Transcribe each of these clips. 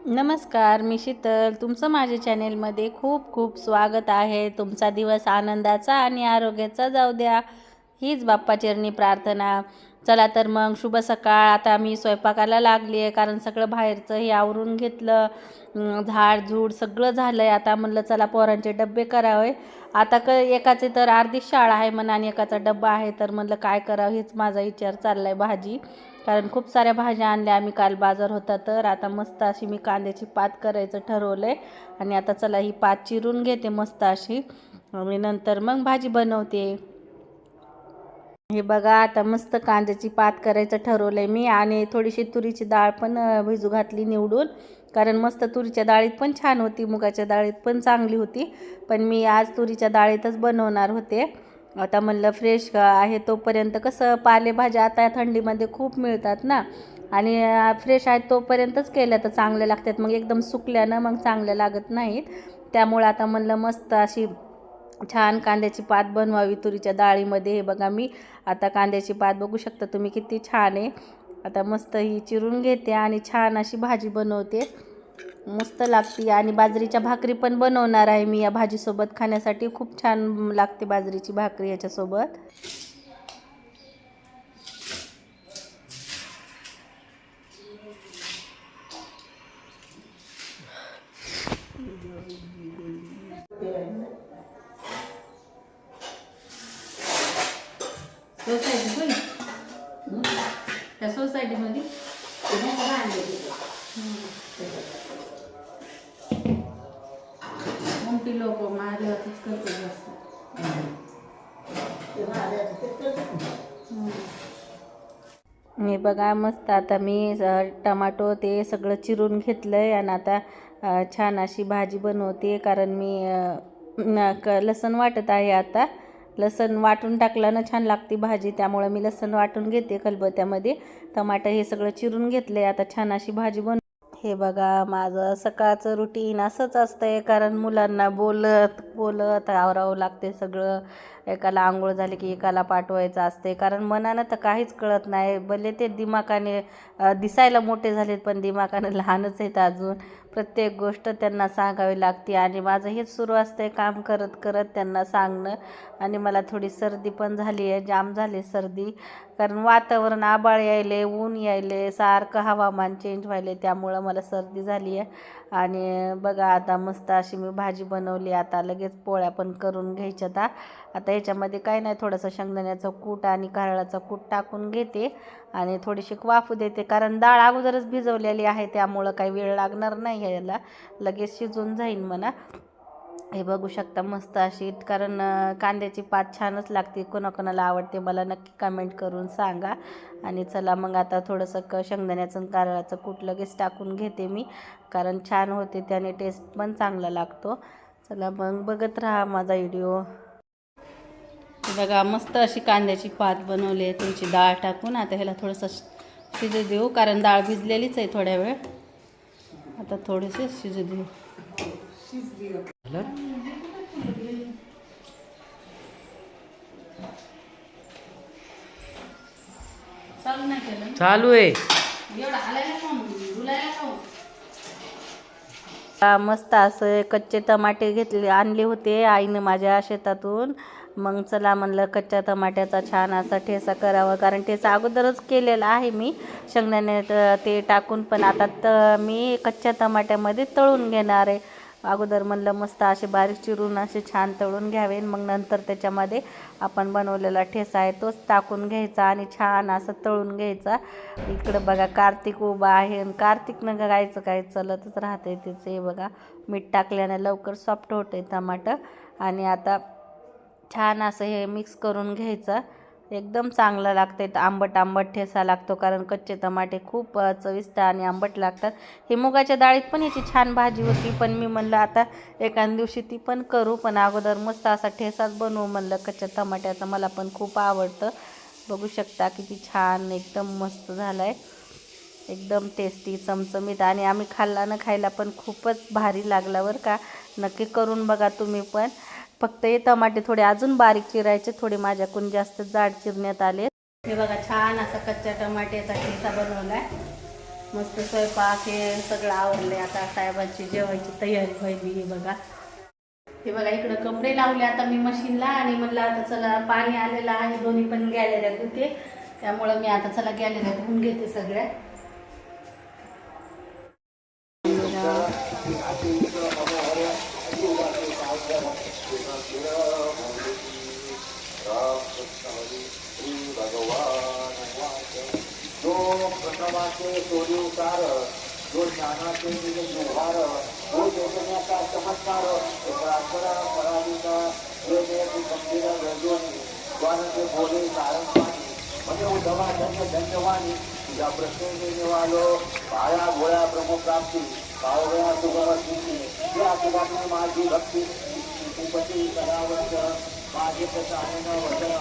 नमस्कार, मी शीतल. तुमचं माझ्या चॅनेलमध्ये खूप खूप स्वागत आहे. तुमचा दिवस आनंदाचा आणि आरोग्याचा जाऊ द्या, हीच बाप्पाचरणी प्रार्थना. चला तर मग शुभ सकाळ. आता मी स्वयंपाकाला लागली आहे, कारण सगळं बाहेरचं हे आवरून घेतलं. झाडझूड सगळं झालं आहे. आता म्हणलं चला पोरांचे डबे करावे. आता एकाचे तर अर्धी शाळा आहे म्हणा आणि एकाचा डब्बा आहे, तर म्हणलं काय करावं हेच माझा विचार चालला आहे. भाजी, कारण खूप साऱ्या भाज्या आणल्या आम्ही, काल बाजार होता, तर आता मस्त अशी मी कांद्याची पात करायचं ठरवलं आहे. आणि आता चला ही पात चिरून घेते मस्त अशी, आणि नंतर मग भाजी बनवते. हे बघा, आता मस्त कांद्याची पात करायचं ठरवलं आहे मी. आणि थोडीशी तुरीची डाळ पण भिजू घातली निवडून, कारण मस्त तुरीच्या डाळीत पण छान होती, मुगाच्या डाळीत पण चांगली होती. पण मी आज तुरीच्या डाळीतच बनवणार होते. आता म्हणलं फ्रेश आहे तोपर्यंत, कसं पालेभाज्या आता थंडीमध्ये खूप मिळतात ना, आणि फ्रेश आहेत तोपर्यंतच केल्या तर चांगल्या लागतात. मग एकदम सुकल्यानं मग चांगल्या लागत नाहीत. त्यामुळं आता म्हणलं मस्त अशी छान कांद्याची पात बनवावी तुरीच्या डाळीमध्ये. हे बघा, मी आता कांद्याची पात बघू शकता तुम्ही किती छान आहे. आता मस्त ही चिरून घेते आणि छान अशी भाजी बनवते, मस्त लागते. आणि बाजरीच्या भाकरी पण बनवणार आहे मी या भाजीसोबत खाण्यासाठी. खूप छान लागते बाजरीची भाकरी याच्यासोबत. त्या सोसायटीमध्ये मोठी लोक महादेवाचंच करते जास्त. हे बघा, मस्त आता मी टमाटो ते सगळं चिरून घेतलं आहे आणि आता छान अशी भाजी बनवते. कारण मी लसण वाटत आहे. आता लसण वाटून टाकलं ना छान लागते भाजी, त्यामुळे मी लसण वाटून घेते खलबत्त्यामध्ये. टमाटर हे सगळं चिरून घेतलं आहे. आता छान अशी भाजी हे बघा, माझं सकाळचं रुटीन असंच असतं आहे, कारण मुलांना बोलत बोलत आवरावं लागते सगळं. एकाला आंघोळ झाली की एकाला पाठवायचं असते, कारण मनानं तर काहीच कळत नाही. भले ते दिमाकाने दिसायला मोठे झालेत, पण दिमाकानं लहानच आहेत अजून. प्रत्येक गोष्ट त्यांना सांगावी लागते, आणि माझं हेच सुरू असतं आहे, काम करत करत त्यांना सांगणं. आणि मला थोडी सर्दी पण झाली आहे, जाम झाली सर्दी, कारण वातावरण आभाळ यायले, ऊन यायले, सारखं हवामान चेंज व्हायले, त्यामुळं मला सर्दी झाली आहे. आणि बघा, आता मस्त अशी मी भाजी बनवली. आता लगेच पोळ्या पण करून घ्यायच्यात. आता याच्यामध्ये काय नाही, थोडंसं शेंगदाण्याचं कूट आणि कारळाचं कूट टाकून घेते आणि थोडीशी वाफू देते, कारण डाळ अगोदरच भिजवलेली आहे, त्यामुळं काही वेळ लागणार नाही याला, लगेच शिजून जाईन म्हणा. हे बघू शकता मस्त अशी, कारण कांद्याची पात छानच लागते. कोणाकोणाला आवडते मला नक्की कमेंट करून सांगा. आणि चला मग आता थोडंसं शेंगदाण्याचं कारळाचं कूट लगेच टाकून घेते मी, कारण छान होते, त्याने टेस्ट पण चांगला लागतो. चला मग बघत राहा माझा व्हिडिओ. बघा, मस्त अशी कांद्याची पात बनवली आहे तुमची डाळ टाकून. आता ह्याला थोडंसं शिजू देऊ, कारण डाळ भिजलेलीच आहे थोड्या वेळ. आता थोडेसे शिजू देऊ. चालू आहे. मस्त असं कच्चे टमाटे आणले होते आईनं माझ्या शेतातून. मग चला म्हणलं कच्च्या टमाट्याचा छान असा ठेचा करावा, कारण ठेचा अगोदरच केलेला आहे मी शेंगदाणे ते टाकून. पण आता मी कच्च्या टमाट्यामध्ये तळून घेणार आहे. अगोदर म्हणलं मस्त असे बारीक चिरून असे छान तळून घ्यावे, मग नंतर त्याच्यामध्ये आपण बनवलेला ठेचा आहे तोच टाकून घ्यायचा आणि छान असं तळून घ्यायचा. इकडं बघा कार्तिक उभा आहे, आणि कार्तिकनं गायचं काय चलतच राहते त्याचं. हे बघा, मीठ टाकल्याने लवकर सॉफ्ट होते टमाटर. आणि आता छान असं हे मिक्स करून घ्यायचं, एकदम चांगलं लागते. आंबट आंबट ठेचा लागतो, कारण कच्चे टमाटे खूप चविष्ट आणि आंबट लागतात. हे मुगाच्या डाळीत पण याची छान भाजी होती, पण मी म्हणलं आता एखाद दिवशी ती पण करू, पण अगोदर मस्त असा ठेचाच बनवू म्हणलं कच्च्या टमाट्याचा. मला पण खूप आवडतं. बघू शकता किती छान एकदम मस्त झालं आहे, एकदम टेस्टी चमचमीत. आणि आम्ही खायला पण खूपच भारी लागला बरं का. नक्की करून बघा तुम्ही पण. फक्त हे टमाटे थोडे अजून बारीक चिरायचे, थोडे माझ्याकडून जास्त जाड चिरण्यात आले. हे बघा, छान असा कच्च्या टमाट्याचा ठेचा बनवला आहे. मस्त स्वयंपाक हे सगळं आवरले. आता साहेबांची जेवायची तयारी व्हायली. हे बघा, हे बघा इकडं कपडे लावले आता मी मशीनला. आणि म्हणलं आता चला पाणी आलेलं आहे, दोन्ही पण गॅलऱ्यात धुते. त्यामुळं मी आता चला गॅलऱ्यात धुवून घेते सगळ्या. जो प्रथमाचे सोडीवकार, जो ज्ञानाचे व्यवहार, जो चैतन्याचा चमत्कार, प्रार्थना पराधीचा गंभीर गरजोनी स्वानंद भोले सारंगवाणी म्हणजे उद्धवा धन्यवाणी. तुझ्या प्रश्न निवालो पाया गोळ्या प्रमुखाप्ती पावळ्या सुगवती या ठिकाणी माझी भक्ती उपती करावंत माझे प्रसारण वचन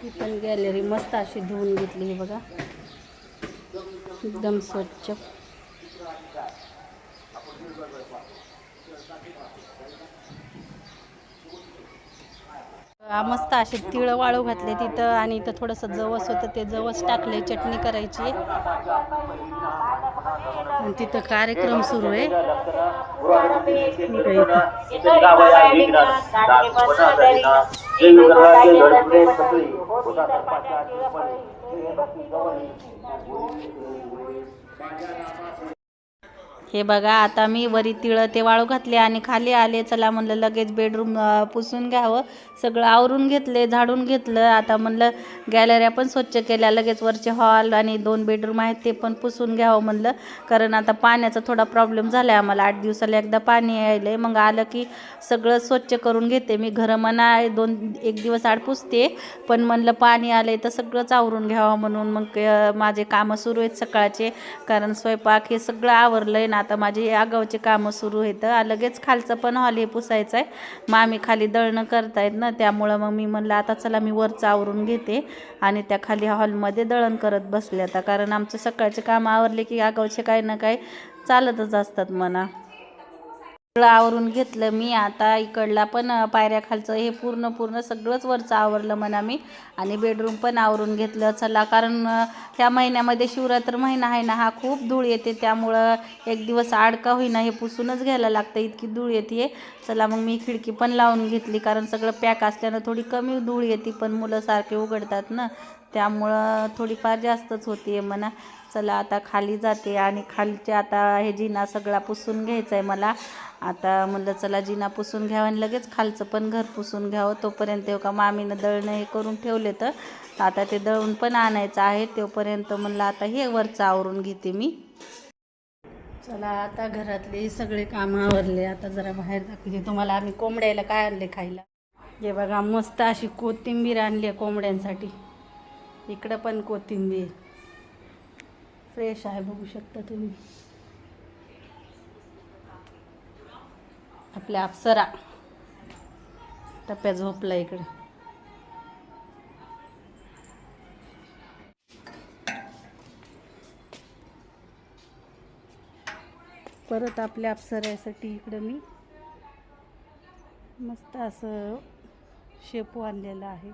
ही पण गॅलरी मस्त अशी धुवून घेतली. हे बघा एकदम स्वच्छ. मस्त असे तिळ वाळू घातले तिथं. आणि इथं थोडंसं जवस होतं, ते जवस टाकले, चटणी करायची. आणि तिथं कार्यक्रम सुरू आहे. हे बघा, आता मी वरी तिळ ते वाळू घातले आणि खाली आले. चला म्हणलं लगेच बेडरूम पुसून घ्यावं. सगळं आवरून घेतले, झाडून घेतलं. आता म्हणलं गॅलऱ्या पण स्वच्छ केल्या, लगेच वरचे हॉल आणि 2 बेडरूम आहेत ते पण पुसून घ्यावं म्हणलं. कारण आता पाण्याचा थोडा प्रॉब्लेम झाला आहे आम्हाला. 8 दिवसाला एकदा पाणी यायलं. मग आलं की सगळं स्वच्छ करून घेते मी. घरं म्हणा 1 दिवस आड पुसते, पण म्हणलं पाणी आलंय तर सगळंच आवरून घ्यावं म्हणून मग माझे कामं सुरू आहेत सकाळचे. कारण स्वयंपाक हे सगळं आवरलंय ना. आता माझे आगावचे कामं सुरू आहेत. लगेच खालचं पण हॉल हे पुसायचं आहे. मामी खाली दळणं करतायत ना, त्यामुळं मग मी म्हणलं आता चला मी वरचं आवरून घेते आणि त्या खाली हॉलमध्ये दळण करत बसले आता. कारण आमचे सकाळचे कामं आवरले की आगावचे काही ना काही चालतच असतात म्हणा. सगळं आवरून घेतलं मी. आता इकडला पण पायऱ्या खालचं हे पूर्ण सगळंच वरचं आवरलं म्हणा मी. आणि बेडरूम पण आवरून घेतलं. चला, कारण ह्या महिन्यामध्ये शिवरात्र महिना आहे ना, हा खूप धूळ येते. त्यामुळं 1 दिवस आड का होईना हे पुसूनच घ्यायला लागतं, इतकी धूळ येते. चला मग मी खिडकी पण लावून घेतली, कारण सगळं पॅक असल्यानं थोडी कमी धूळ येते. पण मुलं सारखे उघडतात ना, त्यामुळं थोडीफार जास्तच होती म्हणा. चला आता खाली जाते आणि खालचे आता हे जिना सगळा पुसून घ्यायचा आहे मला. आता म्हणलं चला जिना पुसून घ्यावं आणि लगेच खालचं पण घर पुसून घ्यावं. तोपर्यंत का मामीनं दळणं हे करून ठेवले, तर आता ते दळून पण आणायचं आहे. तोपर्यंत म्हणलं आता हे वरचं आवरून घेते मी. चला आता घरातले सगळे कामं आवरले. आता जरा बाहेर दाखवते तुम्हाला आम्ही कोंबड्याला काय आणले खायला. हे बघा, मस्त अशी कोथिंबीर आणली आहे कोंबड्यांसाठी. इकडं पण कोथिंबीर फ्रेश आहे, बघू शकता तुम्ही. आपल्या अप्सरा टप्प्या झोपला इकडे. परत आपल्या अप्सऱ्यासाठी इकडं मी मस्त असं शेपू आणलेलं आहे.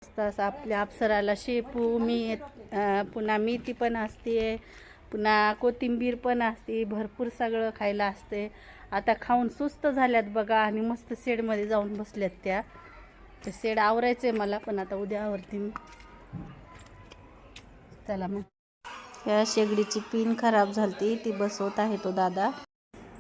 मस्त असं आपल्या अप्सराला शेपू मी पुन्हा मेथी पण असते, पुन्हा कोथिंबीर पण असते, भरपूर सगळं खायला असते. आता खाऊन सुस्त झाल्यात बघा आणि मस्त शेडमध्ये जाऊन बसल्यात त्या. ते शेड आवरायचं आहे मला, पण आता उद्या आवरते मी. चला मग. या शेगडीची पिन खराब झालती, ती बसवत आहे तो दादा.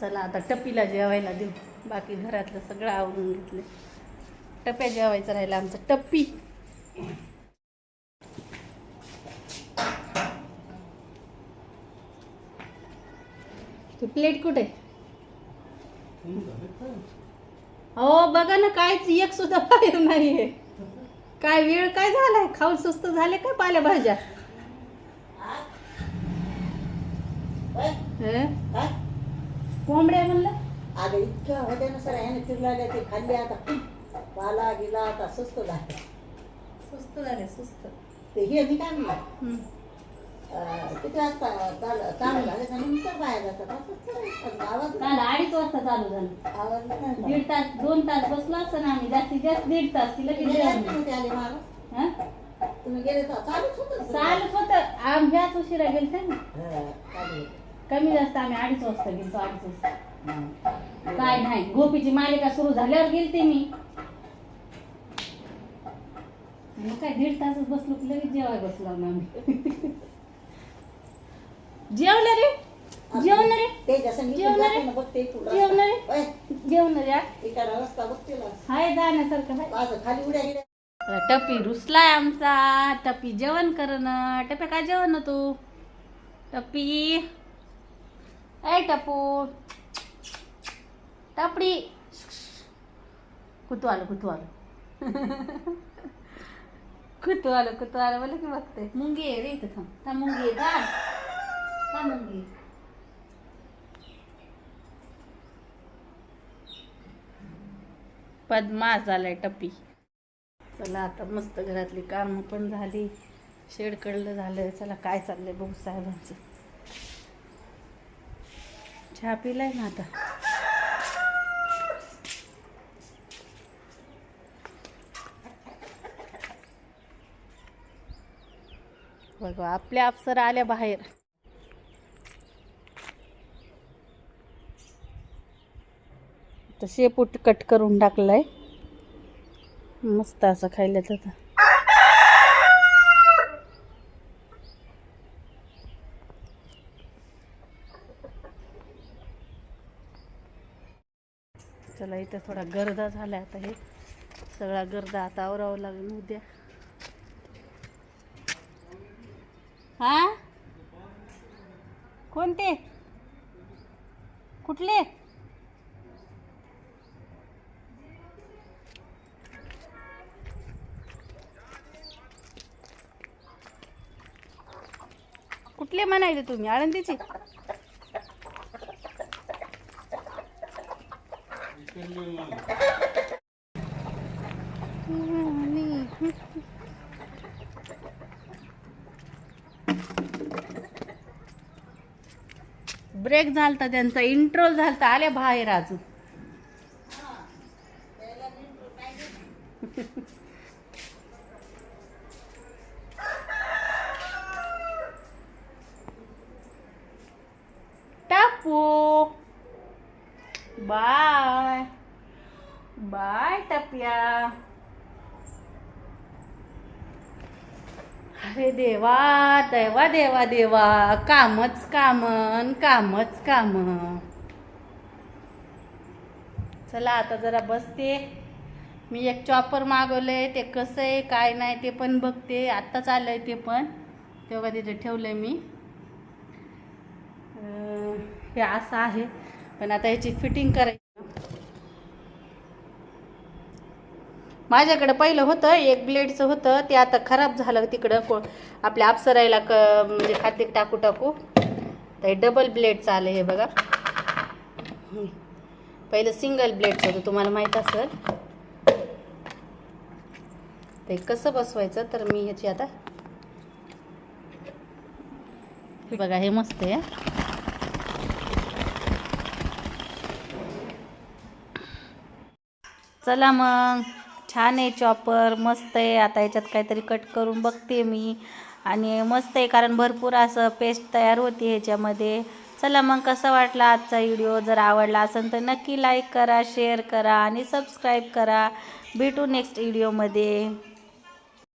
चला आता टप्पीला जेवायला देऊ. बाकी घरातलं सगळं आवरून घेतलं. टप्प्या जेवायचं राहिलं आमचं. टप्पी ती प्लेट कुठे? हो बघा ना, काहीच एक सुद्धा बाहेर नाहीये. काय वेळ काय झालाय? खाऊन सुस्त झाले काय पालेभाज्या? कोंबड्या म्हणलं अगं इतक्या होत्यानुसार ह्याने फिरलाल्या ते खाल्ले आता पाला गिला आता सुस्त झाले. सुस्त झाले सुस्त. ते हे मी काय म्हणलं किती वाजता चालू झाले का नंतर बाहेर जातात आवाज काल 2:30 वाजता चालू झालं. आवाज नाही. 1.5 तास 2 तास बसलो असं ना आम्ही, जास्तीत जास्त 1.5 तास. तिला किती गेले आले मागं हं? तुम्ही गेले तर चालूच होतं चालूच होतं. आमच्याच उशिरा गेलते ना. चालू होतं. कमी जास्त आम्ही 2:30 वाजता गेलतो. 2:30 वाजता काय नाही, गोपीची मालिका सुरू झाल्यावर गेलते मी. मग काय 1.5 तासच बसलो की लगेच जेवाय बसलो आम्ही. जेवलं रे जेवण रे ते जसं जेवण बघ ते जेवण रे जेवण रे एखादा रस्ता बघते हाय जाण्यासारखं हाय. असं खाली उड्या गेल्या टपी रुसलाय आमचा. टपी जेवण करणं. टप्या काय जेवण ना तू? टपी ऐ टपू टपडी कुतू आलं कुतू आलं कुतू आलं मला की बघते. मुंगी आहे रे इथं. थांब मुंगी आहे का मुंगी. पद्मा झालाय टप्पी. चला आता मस्त घरातली कामं पण झाली, शेड कडलं झालं. चला काय चाललंय बघू साहेबांचं. चहा पिलाय ना आता. बघा आपल्या अप्सरा आल्या बाहेर. तर शेपूट कट करून टाकलाय मस्त असं खायला. तर चला इथं थोडा गर्दा झाला. आता हे सगळा गर्दा आता आवरावं लागेल उद्या. हा कोणते कुठले? कुठले म्हणायले तुम्ही? आळंदीची? ब्रेक झालता त्यांचा, इंट्रो झालता. आले बाहेर अजून. टापू बाय बाय टप्या. अरे देवा देवा देवा देवा, कामच कामच काम. चला आता जरा बसते. मी एक चॉपर मागवलंय, ते कसं आहे काय नाही ते पण बघते. आत्ताच आलंय ते पण, तेव्हा तिथे ठेवलंय मी. हे असं आहे पण आता याची फिटिंग करायची. माझ्याकडे पहिलं होतं एक ब्लेडचं होतं, ते आता खराब झालं तिकडं आपल्या अप्सरायला म्हणजे खाद्य टाकू तर डबल ब्लेडचं आलं हे बघा. पहिलं सिंगल ब्लेडचं होतं, तुम्हाला माहीत असेल. ते कसं बसवायचं तर मी ह्याची आता हे बघा, हे मस्त आहे. चला मग, छान आहे चॉपर, मस्त आहे. आता याच्यात काहीतरी कट करून बघते मी. आणि मस्त आहे कारण भरपूर असं पेस्ट तयार होते ह्याच्यामध्ये. चला मग, कसा वाटला आजचा व्हिडिओ? जर आवडला असेल तर नक्की लाईक करा, शेअर करा आणि सबस्क्राईब करा. भेटू नेक्स्ट व्हिडिओमध्ये.